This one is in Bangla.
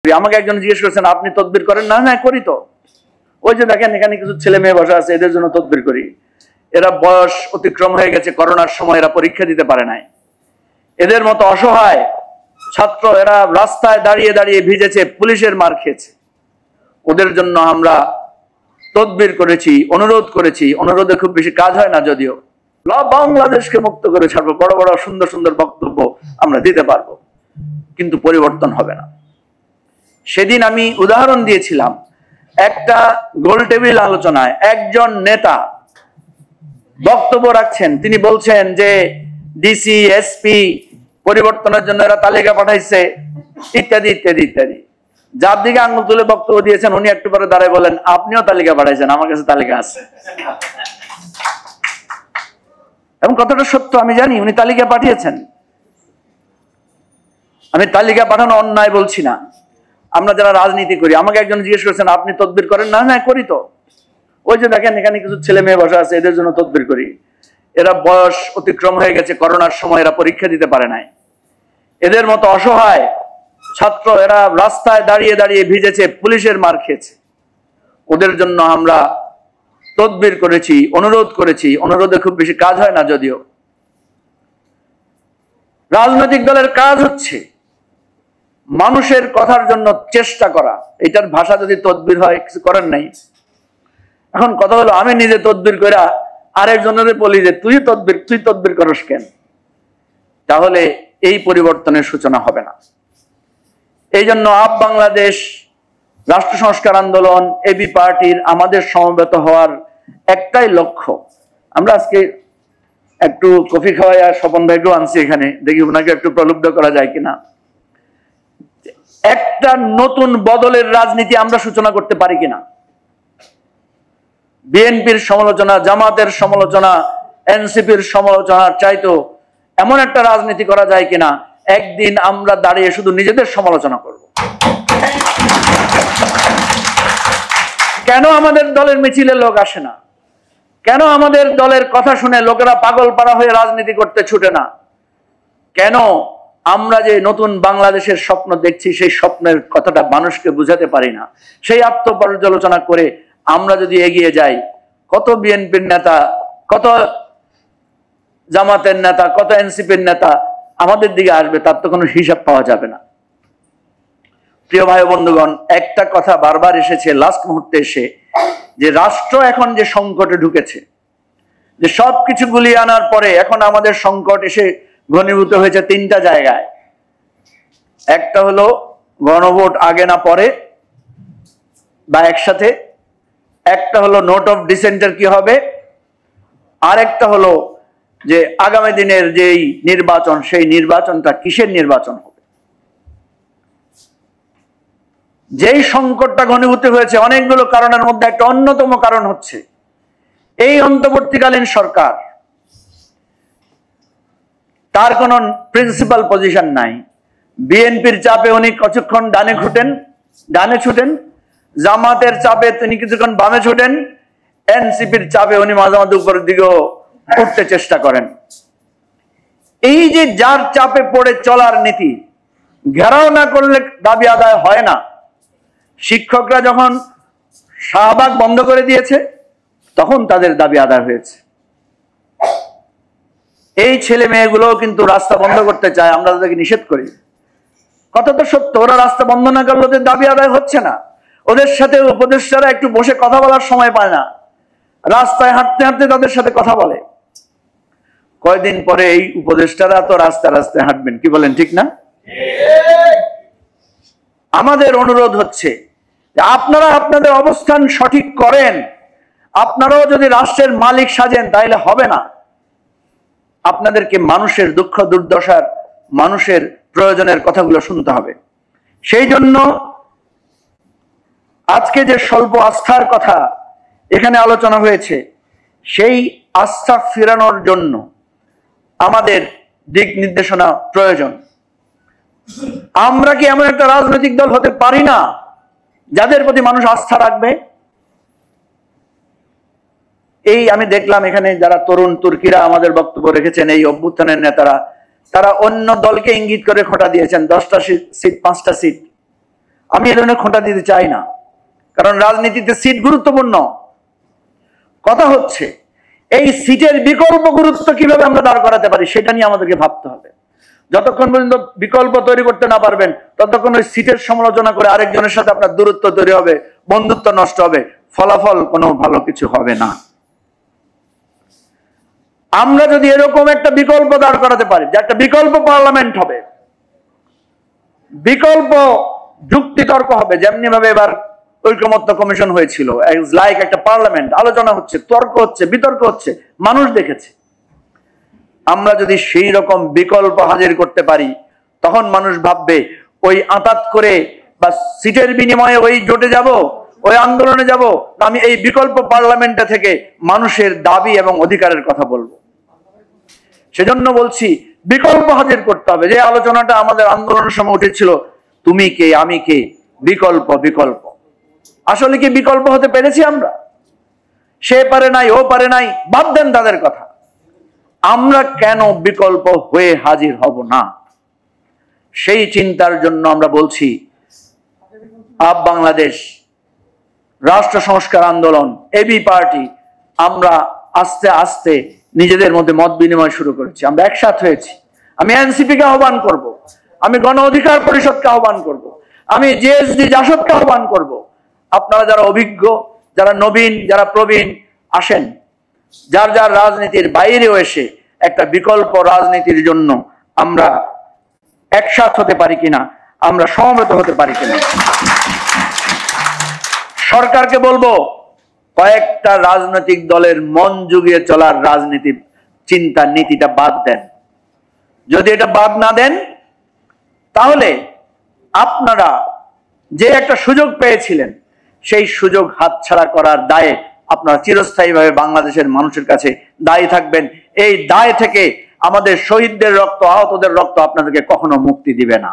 আমাকে একজন জিজ্ঞেস করেছেন আপনি তদবির করেন না? হ্যাঁ করি তো। ওই যে দেখেন এখানে কিছু ছেলে মেয়ে বসা আছে, এদের জন্য তদবির করি। এরা বয়স অতিক্রম হয়ে গেছে, করোনার সময় এরা পরীক্ষা দিতে পারে নাই। এদের মতো অসহায় ছাত্র এরা রাস্তায় দাঁড়িয়ে দাঁড়িয়ে ভিজেছে, পুলিশের মার খেয়েছে। ওদের জন্য আমরা তদবির করেছি, অনুরোধ করেছি। অনুরোধে খুব বেশি কাজ হয় না, যদিও বাংলাদেশকে মুক্ত করে ছাড়বো, বড় বড় সুন্দর সুন্দর বক্তব্য আমরা দিতে পারবো, কিন্তু পরিবর্তন হবে না। সেদিন আমি উদাহরণ দিয়েছিলাম, একটা গোল টেবিল আলোচনায় একজন নেতা বক্তব্য রাখছেন, তিনি বলছেন যে ডিসি এসপি পরিবর্তনের জন্য এরা তালিকা পাঠাইছে, ইত্যাদি ইত্যাদি ইত্যাদি। যার দিকে আঙুল তুলে বক্তব্য দিয়েছেন উনি একটু পরে দাঁড়ায় বলেন আপনিও তালিকা পাঠাইছেন, আমার কাছে তালিকা আছে। এবং কতটা সত্য আমি জানি, উনি তালিকা পাঠিয়েছেন। আমি তালিকা পাঠানো অন্যায় বলছি না। আমরা যারা রাজনীতি করি, আমাকে একজন জিজ্ঞেস করেছেন আপনি তদবির করেন না? হ্যাঁ করি তো। ওই যে দেখেন এখানে কিছু ছেলে মেয়ে বসা আছে, এদের জন্য তদবির করি। এরা বয়স অতিক্রম হয়ে গেছে, করোনার সময় এরা পরীক্ষা দিতে পারে নাই। এদের মতো অসহায় ছাত্র এরা রাস্তায় দাঁড়িয়ে দাঁড়িয়ে ভিজেছে, পুলিশের মার খেয়েছে। ওদের জন্য আমরা তদবির করেছি, অনুরোধ করেছি। অনুরোধে খুব বেশি কাজ হয় না, যদিও রাজনৈতিক দলের কাজ হচ্ছে মানুষের কথার জন্য চেষ্টা করা। এটার ভাষা যদি তদবির হয়, কিছু করার নাই। এখন কথা হলো আমি নিজে তদবির করে আরেকজনের বলি যে তুই তদবির করস কেন? তাহলে এই পরিবর্তনের সূচনা হবে না। এই জন্য আপ বাংলাদেশ, রাষ্ট্র সংস্কার আন্দোলন, এবি পার্টির আমাদের সমবেত হওয়ার একটাই লক্ষ্য। আমরা আজকে একটু কফি খাওয়াই আর স্বপন ভাইকেও আনছি এখানে, দেখি ওনাকে একটু প্রলুব্ধ করা যায় কিনা। একটা নতুন বদলের রাজনীতি আমরা সূচনা করতে পারি কিনা। বিএনপির সমালোচনা, জামাতের সমালোচনা, এনসিপির সমালোচনার চাইতো এমন একটা রাজনীতি করা যায় কিনা একদিন আমরা দাঁড়িয়ে শুধু নিজেদের সমালোচনা করব। কেন আমাদের দলের মিছিলে লোক আসে না? কেন আমাদের দলের কথা শুনে লোকেরা পাগল পাড়া হয়ে রাজনীতি করতে ছুটে না? কেন আমরা যে নতুন বাংলাদেশের স্বপ্ন দেখছি সেই স্বপ্নের কথাটা মানুষকে বুঝাতে পারি না? সেই আত্মপর্যালোচনা করে আমরা যদি এগিয়ে যাই, কত বিএনপির নেতা, কত জামাতের নেতা, কত এনসিপির নেতা আমাদের দিকে আসবে, তার তো কোনো হিসাব পাওয়া যাবে না। প্রিয় ভাই বন্ধুগণ, একটা কথা বারবার এসেছে লাস্ট মুহূর্তে এসে, যে রাষ্ট্র এখন যে সংকটে ঢুকেছে, যে সবকিছু গুলিয়ে আনার পরে এখন আমাদের সংকট এসে ঘনীভূত হয়েছে তিনটা জায়গায়। একটা হলো গণভোট আগে না পরে বা একসাথে, একটা হলো নোট অফ ডিসেন্টের কি হবে, আর একটা হলো যে আগামী দিনের যেই নির্বাচন, সেই নির্বাচনটা কিসের নির্বাচন হবে। যেই সংকটটা ঘনীভূত হয়েছে অনেকগুলো কারণের মধ্যে একটা অন্যতম কারণ হচ্ছে এই অন্তর্বর্তীকালীন সরকার, তার কোন প্রিন্সিপাল পজিশন নাই। বিএনপির চাপে উনি কিছুক্ষণ ডানে ছুটেন, জামাতের চাপে তিনি কিছুক্ষণ বামে ছুটেন, এনসিপির চাপে উনি মাঝে মাঝে উপরের দিকেও উঠতে চেষ্টা করেন। এই যে যার চাপে পড়ে চলার নীতি, ঘেরাও না করলে দাবি আদায় হয় না। শিক্ষকরা যখন শাহবাগ বন্ধ করে দিয়েছে তখন তাদের দাবি আদায় হয়েছে। এই ছেলে মেয়েগুলো কিন্তু রাস্তা বন্ধ করতে চায়, আমরা তাদেরকে নিষেধ করি। কথা তো সত্য, ওরা রাস্তা বন্ধ না করলে ওদের দাবি আদায় হচ্ছে না। ওদের সাথে উপদেষ্টারা একটু বসে কথা বলার সময় পায় না, রাস্তায় হাঁটতে হাঁটতে তাদের সাথে কথা বলে। কয়দিন পরে এই উপদেষ্টারা তো রাস্তায় রাস্তায় হাঁটবেন, কি বলেন ঠিক না? আমাদের অনুরোধ হচ্ছে যে আপনারা আপনাদের অবস্থান সঠিক করেন। আপনারাও যদি রাষ্ট্রের মালিক সাজেন তাহলে হবে না। আপনাদেরকে মানুষের দুঃখ দুর্দশার, মানুষের প্রয়োজনের কথাগুলো শুনতে হবে। সেই জন্য আজকে যে স্বল্প আস্থার কথা এখানে আলোচনা হয়েছে, সেই আস্থা ফেরানোর জন্য আমাদের দিক নির্দেশনা প্রয়োজন। আমরা কি এমন একটা রাজনৈতিক দল হতে পারি না যাদের প্রতি মানুষ আস্থা রাখবে? এই আমি দেখলাম এখানে যারা তরুণ তুর্কিরা আমাদের বক্তব্য রেখেছেন, এই অভ্যুত্থানের নেতারা, তারা অন্য দলকে ইঙ্গিত করে খোঁটা দিয়েছেন 10টা সিট 5টা সিট। আমি এ ধরনের খোঁটা দিতে চাই না, কারণ রাজনীতিতে সিট গুরুত্বপূর্ণ। কথা হচ্ছে এই সিটের বিকল্প গুরুত্ব কিভাবে আমরা দাঁড় করাতে পারি সেটা নিয়ে আমাদেরকে ভাবতে হবে। যতক্ষণ পর্যন্ত বিকল্প তৈরি করতে না পারবেন ততক্ষণ ওই সিটের সমালোচনা করে আরেকজনের সাথে আপনার দূরত্ব তৈরি হবে, বন্ধুত্ব নষ্ট হবে, ফলাফল কোনো ভালো কিছু হবে না। আমরা যদি এরকম একটা বিকল্প দাঁড় করাতে পারি যে একটা বিকল্প পার্লামেন্ট হবে, বিকল্প যুক্তি তর্ক হবে, যেমনি ভাবে এবার ঐকমত্য কমিশন হয়েছিল, লাইক একটা পার্লামেন্ট, আলোচনা হচ্ছে, তর্ক হচ্ছে, বিতর্ক হচ্ছে, মানুষ দেখেছে। আমরা যদি সেই রকম বিকল্প হাজির করতে পারি তখন মানুষ ভাববে ওই আঁতাত করে বা সিটের বিনিময়ে ওই জোটে যাব, ওই আন্দোলনে যাব, আমি এই বিকল্প পার্লামেন্টে থেকে মানুষের দাবি এবং অধিকারের কথা বলবো। সেজন্য বলছি বিকল্প হাজির করতে হবে। যে আলোচনাটা আমাদের আন্দোলনের সময় উঠেছিল, তুমি কে আমি কে, বিকল্প বিকল্প, আসলে কি বিকল্প হতে পেরেছি আমরা? সে পারে নাই, ও পারে নাই, বাদ দেন তাদের কথা। আমরা কেন বিকল্প হয়ে হাজির হব না? সেই চিন্তার জন্য আমরা বলছি আপ বাংলাদেশ, রাষ্ট্র সংস্কার আন্দোলন, এবি পার্টি, আমরা আস্তে আস্তে নিজেদের মধ্যে মত বিনিময় শুরু করেছি। আমরা একসাথ হয়েছি। আমি এনসিপি কে আহ্বান করব, আমি গণ অধিকার পরিষদকে আহ্বান করব, আমি জেএসডি জাসদকে আহ্বান করব। আপনারা যারা অভিজ্ঞ, যারা নবীন, যারা প্রবীণ, আসেন, যার যার রাজনীতির বাইরেও এসে একটা বিকল্প রাজনীতির জন্য আমরা একসাথ হতে পারি কিনা, আমরা সমবেত হতে পারি কিনা। সরকারকে বলবো কয়েকটা রাজনৈতিক দলের মন জুগিয়ে চলার রাজনীতি চিন্তা নীতিটা বাদ দেন। যদি এটা বাদ না দেন তাহলে আপনারা যে একটা সুযোগ পেয়েছিলেন সেই সুযোগ হাতছাড়া করার দায়ে আপনারা চিরস্থায়ীভাবে বাংলাদেশের মানুষের কাছে দায়ী থাকবেন। এই দায় থেকে আমাদের শহীদদের রক্ত, আহতদের রক্ত আপনাদেরকে কখনো মুক্তি দিবে না।